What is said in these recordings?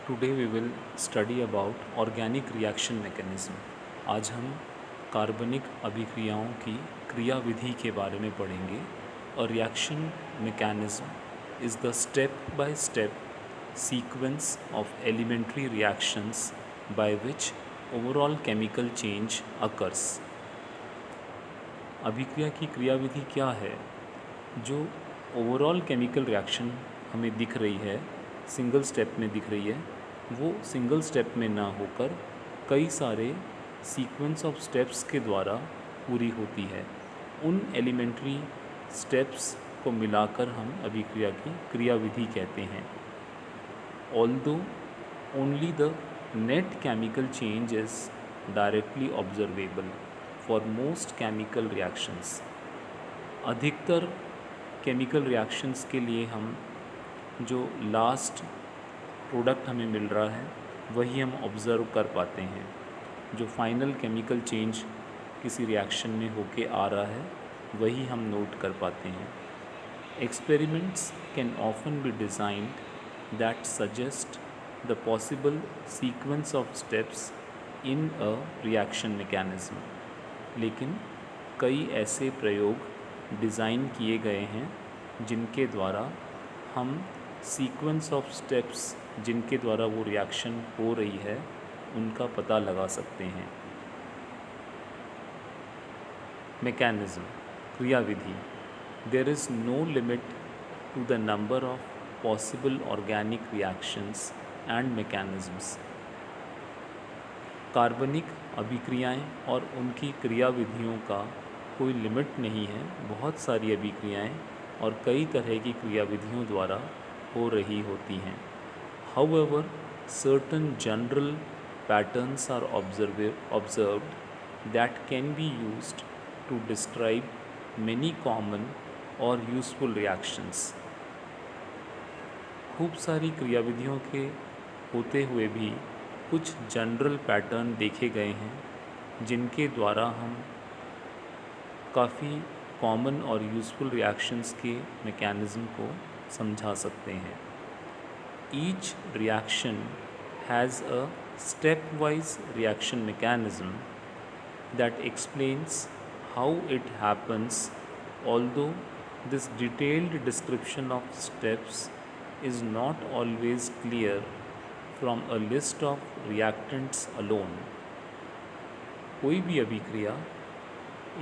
Today we will study about organic reaction mechanism. आज हम कार्बनिक अभिक्रियाओं की क्रियाविधि के बारे में पढ़ेंगे। A reaction mechanism is the step by step sequence of elementary reactions by which overall chemical change occurs. अभिक्रिया की क्रियाविधि क्या है? जो ओवरऑल केमिकल रिएक्शन हमें दिख रही है, सिंगल स्टेप में दिख रही है, वो सिंगल स्टेप में ना होकर कई सारे सीक्वेंस ऑफ स्टेप्स के द्वारा पूरी होती है। उन एलिमेंट्री स्टेप्स को मिलाकर हम अभिक्रिया की क्रियाविधि कहते हैं। Although only the net chemical change is directly observable for most chemical reactions. अधिकतर केमिकल रिएक्शंस के लिए हम जो लास्ट प्रोडक्ट हमें मिल रहा है वही हम ऑब्ज़र्व कर पाते हैं। जो फाइनल केमिकल चेंज किसी रिएक्शन में होके आ रहा है वही हम नोट कर पाते हैं। Experiments can often be designed that suggest the possible sequence of steps in a reaction mechanism. लेकिन कई ऐसे प्रयोग डिज़ाइन किए गए हैं जिनके द्वारा हम सीक्वेंस ऑफ स्टेप्स जिनके द्वारा वो रिएक्शन हो रही है उनका पता लगा सकते हैं। मैकेनिज्म क्रियाविधि। There is no limit to the number of possible organic reactions and mechanisms. कार्बनिक अभिक्रियाएं और उनकी क्रियाविधियों का कोई लिमिट नहीं है। बहुत सारी अभिक्रियाएं और कई तरह की क्रियाविधियों द्वारा हो रही होती हैं। However, certain general patterns are observed that can be used to describe many common or useful reactions. खूब सारी क्रियाविधियों के होते हुए भी कुछ जनरल पैटर्न देखे गए हैं जिनके द्वारा हम काफ़ी कॉमन और यूज़फुल रिएक्शंस के मैकेनिज़्म को समझा सकते हैं। Each reaction has a stepwise reaction mechanism that explains how it happens, although this detailed description of steps is not always clear from a list of reactants alone. कोई भी अभिक्रिया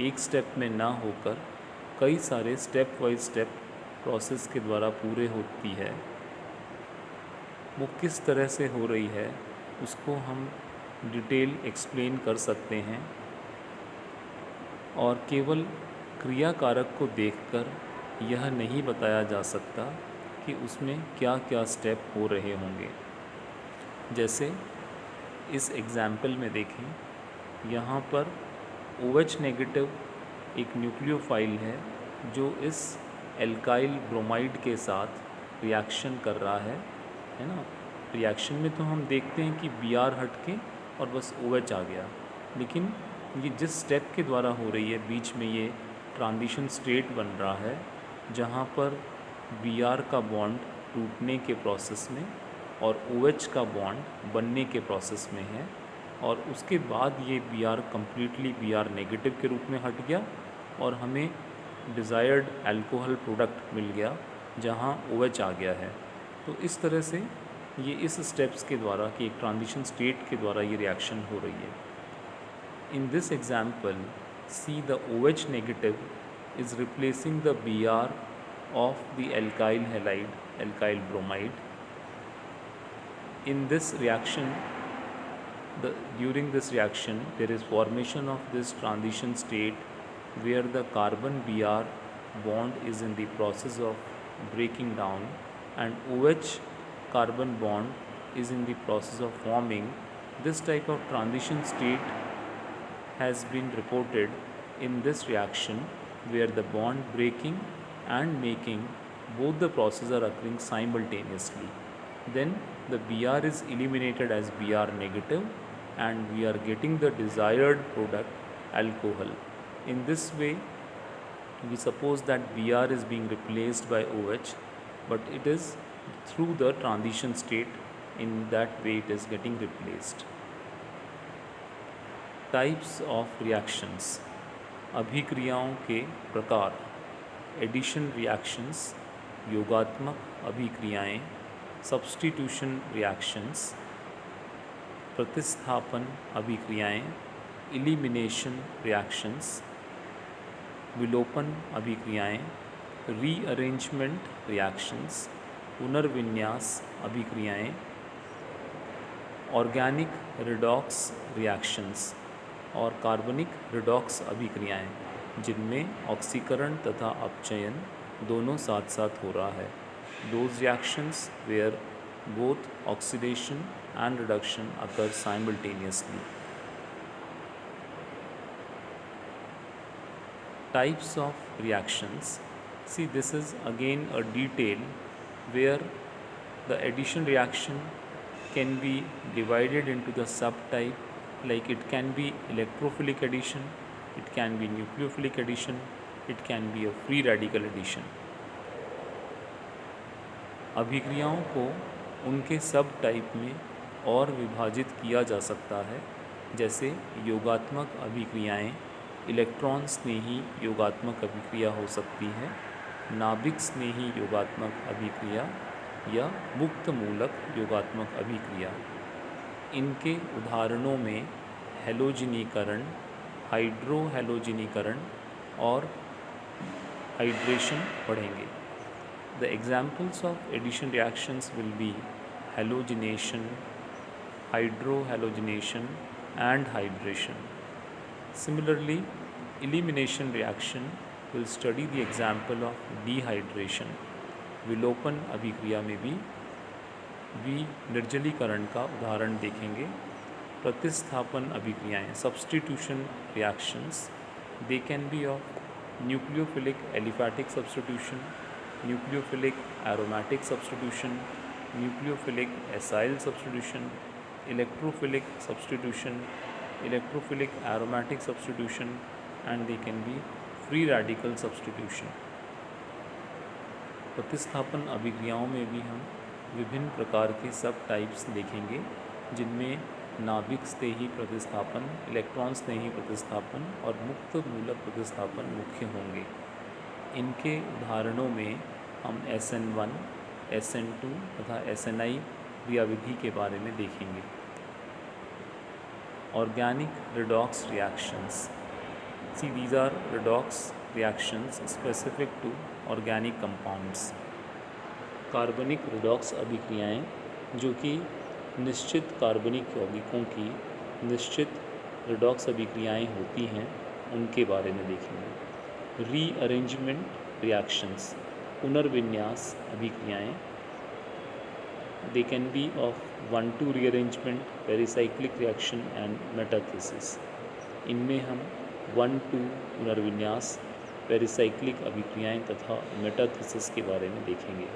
एक step में ना होकर कई सारे स्टेप वाइज स्टेप प्रोसेस के द्वारा पूरे होती है। वो किस तरह से हो रही है उसको हम डिटेल एक्सप्लेन कर सकते हैं और केवल क्रिया कारक को देखकर यह नहीं बताया जा सकता कि उसमें क्या क्या स्टेप हो रहे होंगे। जैसे इस एग्ज़ाम्पल में देखें, यहाँ पर OH नेगेटिव एक न्यूक्लियोफाइल है जो इस एल्काइल ब्रोमाइड के साथ रिएक्शन कर रहा है ना। रिएक्शन में तो हम देखते हैं कि Br हट के और बस OH आ गया, लेकिन ये जिस स्टेप के द्वारा हो रही है बीच में ये ट्रांजिशन स्टेट बन रहा है जहाँ पर Br का बॉन्ड टूटने के प्रोसेस में और OH का बॉन्ड बनने के प्रोसेस में है, और उसके बाद ये Br कम्प्लीटली Br नेगेटिव के रूप में हट गया और हमें डिज़ायर्ड अल्कोहल प्रोडक्ट मिल गया जहाँ OH आ गया है। तो इस तरह से ये इस स्टेप्स के द्वारा कि एक ट्रांजिशन स्टेट के द्वारा ये रिएक्शन हो रही है। In this example see the OH negative is replacing the Br of the alkyl halide alkyl bromide. In this reaction during this reaction there is formation of this transition state where the carbon Br bond is in the process of breaking down and OH carbon bond is in the process of forming. This type of transition state has been reported in this reaction where the bond breaking and making, both the processes are occurring simultaneously. Then the Br is eliminated as Br negative and we are getting the desired product alcohol. In this way we suppose that Br is being replaced by OH, but it is through the transition state in that way it is getting replaced. Types of reactions, अभिक्रियाओं के प्रकार, addition reactions, योगात्मक अभिक्रियाएं, substitution reactions, प्रतिस्थापन अभिक्रियाएं, elimination reactions, विलोपन अभिक्रियाएं, rearrangement reactions, पुनर्विन्यास अभिक्रियाएं, ऑर्गेनिक रिडॉक्स रिएक्शंस और कार्बनिक रिडॉक्स अभिक्रियाएं जिनमें ऑक्सीकरण तथा अपचयन दोनों साथ साथ हो रहा है. Those reactions where both oxidation and reduction occur simultaneously. Types of reactions. See, this is again a detail where the addition reaction can be divided into the subtype, like it can be electrophilic addition, it can be nucleophilic addition, it can be a free radical addition. अभिक्रियाओं को उनके सब type में और विभाजित किया जा सकता है, जैसे योगात्मक अभिक्रियाएं, इलेक्ट्रॉन स्नेही योगात्मक अभिक्रिया हो सकती है, नाभिक स्नेही योगात्मक अभिक्रिया या मुक्त मूलक योगात्मक अभिक्रिया. इनके उदाहरणों में हैलोजिनीकरण, हाइड्रोहैलोजिनीकरण और हाइड्रेशन पढ़ेंगे. The examples of addition reactions will be halogenation, hydrohalogenation and hydration. Similarly, elimination reaction will study the example of dehydration. विलोपन अभिक्रिया में भी निर्जलीकरण का उदाहरण देखेंगे. प्रतिस्थापन अभिक्रियाएं, substitution reactions, they can be of nucleophilic aliphatic substitution, nucleophilic aromatic substitution, nucleophilic acyl substitution, electrophilic substitution, electrophilic aromatic substitution, and they can be free radical substitution. प्रतिस्थापन अभिक्रियाओं में भी हम विभिन्न प्रकार के सब टाइप्स देखेंगे, जिनमें नाभिक स्नेही प्रतिस्थापन, इलेक्ट्रॉन स्नेही प्रतिस्थापन और मुक्त मूलक प्रतिस्थापन मुख्य होंगे. इनके उदाहरणों में हम SN1, SN2 तथा SNI क्रियाविधि के बारे में देखेंगे. Organic redox reactions. See, these are redox reactions specific to organic compounds. कार्बनिक रिडॉक्स अभिक्रियाएं जो कि निश्चित कार्बनिक यौगिकों की निश्चित रिडॉक्स अभिक्रियाएं होती हैं, उनके बारे में देखेंगे. रीअरेंजमेंट रिएक्शंस, पुनर्विन्यास अभिक्रियाएं, they can be of 1-2 rearrangement, pericyclic reaction and metathesis. इनमें हम 1-2 पुनर्विन्यास, पेरिसाइक्लिक अभिक्रियाएं तथा मेटाथेसिस के बारे में देखेंगे.